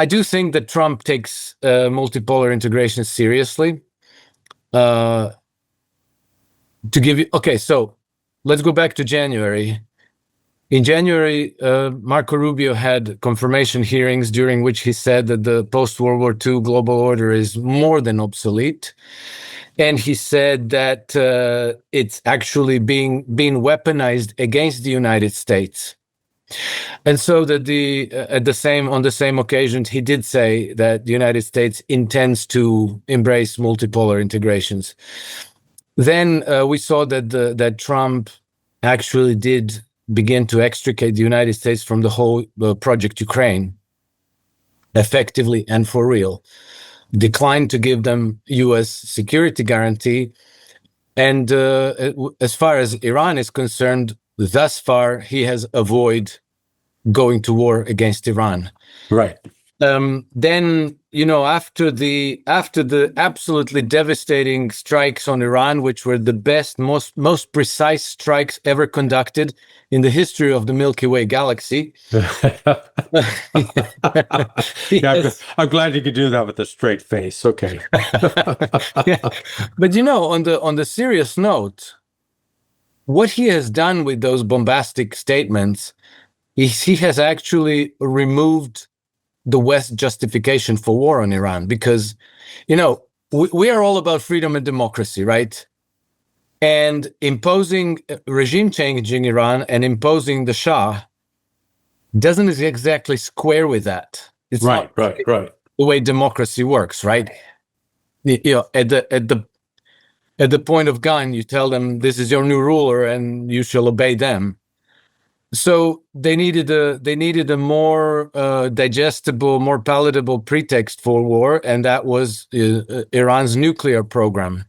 I do think that Trump takes multipolar integration seriously. To give you, okay, so let's go back to January. In January, Marco Rubio had confirmation hearings during which he said that the post-World War II global order is more than obsolete. And he said that it's actually being weaponized against the United States. And so that on the same occasion, he did say that the United States intends to embrace multipolar integrations. Then we saw that Trump actually did begin to extricate the United States from the whole Project Ukraine, effectively and for real, declined to give them U.S. security guarantee. And as far as Iran is concerned, thus far, he has avoided going to war against Iran. Right. Then, after the absolutely devastating strikes on Iran, which were the best, most precise strikes ever conducted in the history of the Milky Way galaxy. Yeah, I'm glad you could do that with a straight face. Okay. Yeah. But on the serious note, what he has done with those bombastic statements is he has actually removed the West's justification for war on Iran, because, we are all about freedom and democracy, right? And imposing regime change in Iran and imposing the Shah doesn't exactly square with that. It's right. the way democracy works, right? At the point of gun, you tell them this is your new ruler and you shall obey them. So they needed a more digestible, more palatable pretext for war, and that was Iran's nuclear program.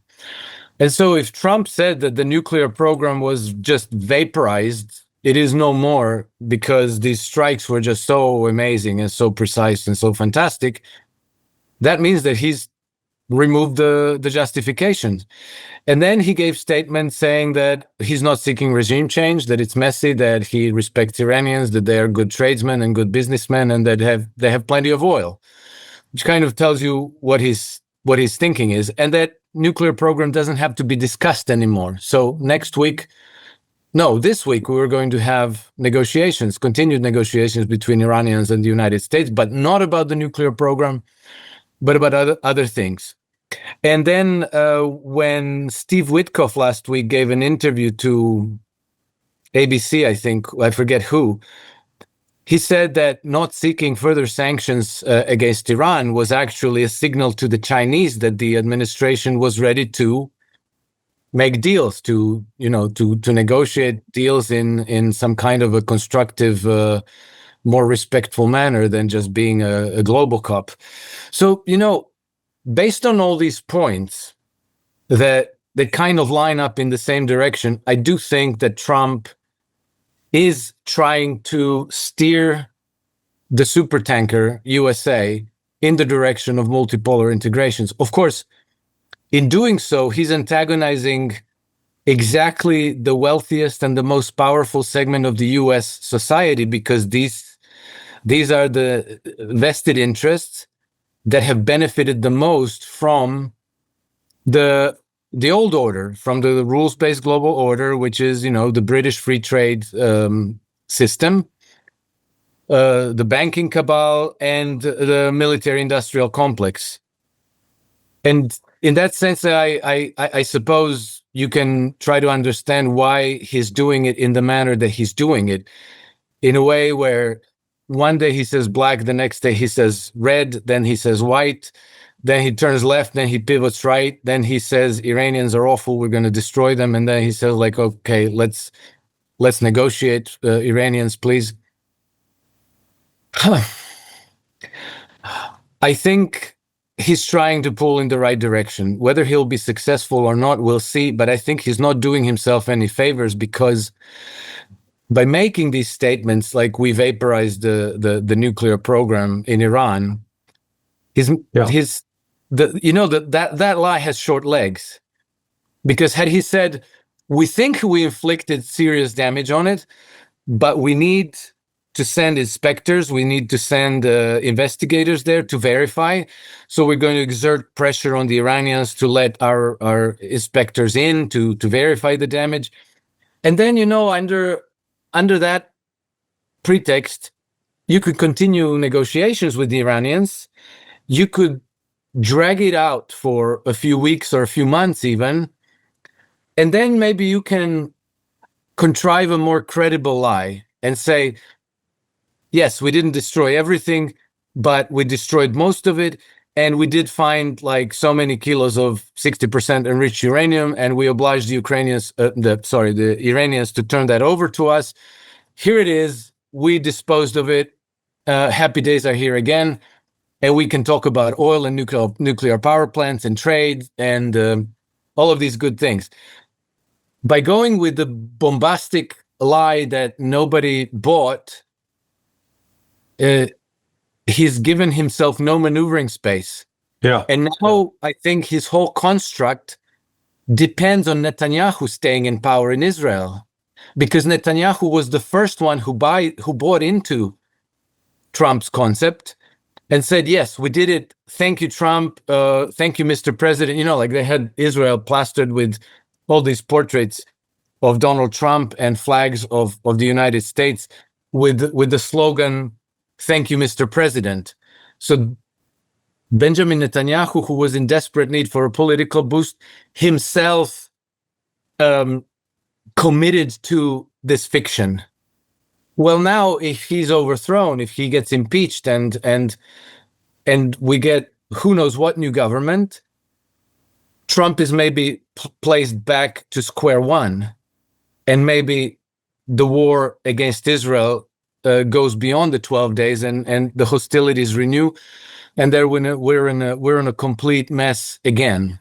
And so if Trump said that the nuclear program was just vaporized, it is no more, because these strikes were just so amazing and so precise and so fantastic. That means that he's removed the justifications. And then he gave statements saying that he's not seeking regime change, that it's messy, that he respects Iranians, that they are good tradesmen and good businessmen, and that they have plenty of oil, which kind of tells you what his thinking is, and that nuclear program doesn't have to be discussed anymore. So this week we were going to have continued negotiations between Iranians and the United States, but not about the nuclear program, but about other things. And then when Steve Witkoff last week gave an interview to ABC, I forget who, he said that not seeking further sanctions against Iran was actually a signal to the Chinese that the administration was ready to make deals, to negotiate deals in some kind of a constructive, more respectful manner than just being a global cop. So, based on all these points that kind of line up in the same direction, I do think that Trump is trying to steer the supertanker USA in the direction of multipolar integrations. Of course, in doing so, he's antagonizing exactly the wealthiest and the most powerful segment of the US society, because these are the vested interests that have benefited the most from the old order, from the rules-based global order, which is, the British free trade system, the banking cabal, and the military-industrial complex. And in that sense, I suppose you can try to understand why he's doing it in the manner that he's doing it, in a way where one day he says black, the next day he says red, then he says white, then he turns left, then he pivots right, then he says Iranians are awful, we're going to destroy them, and then he says, like, okay, let's negotiate, Iranians, please. I think he's trying to pull in the right direction. Whether he'll be successful or not, we'll see, but I think he's not doing himself any favors, because by making these statements, like we vaporized the nuclear program in Iran, that lie has short legs. Because had he said, we think we inflicted serious damage on it, but we need to send inspectors. We need to send investigators there to verify. So we're going to exert pressure on the Iranians to let our inspectors in to verify the damage. And then, under that pretext, you could continue negotiations with the Iranians. You could drag it out for a few weeks or a few months even. And then maybe you can contrive a more credible lie and say, yes, we didn't destroy everything, but we destroyed most of it. And we did find like so many kilos of 60% enriched uranium, and we obliged the the Iranians to turn that over to us. Here it is. We disposed of it. Happy days are here again. And we can talk about oil and nuclear power plants and trade and all of these good things. By going with the bombastic lie that nobody bought, he's given himself no maneuvering space. Yeah. And now I think his whole construct depends on Netanyahu staying in power in Israel, because Netanyahu was the first one who bought into Trump's concept and said, yes, we did it. Thank you, Trump. Thank you, Mr. President. Like they had Israel plastered with all these portraits of Donald Trump and flags of the United States with the slogan, thank you, Mr. President. So Benjamin Netanyahu, who was in desperate need for a political boost, himself committed to this fiction. Well, now if he's overthrown, if he gets impeached and we get who knows what new government, Trump is maybe placed back to square one, and maybe the war against Israel goes beyond the 12 days and the hostilities renew, and there we're in a complete mess again.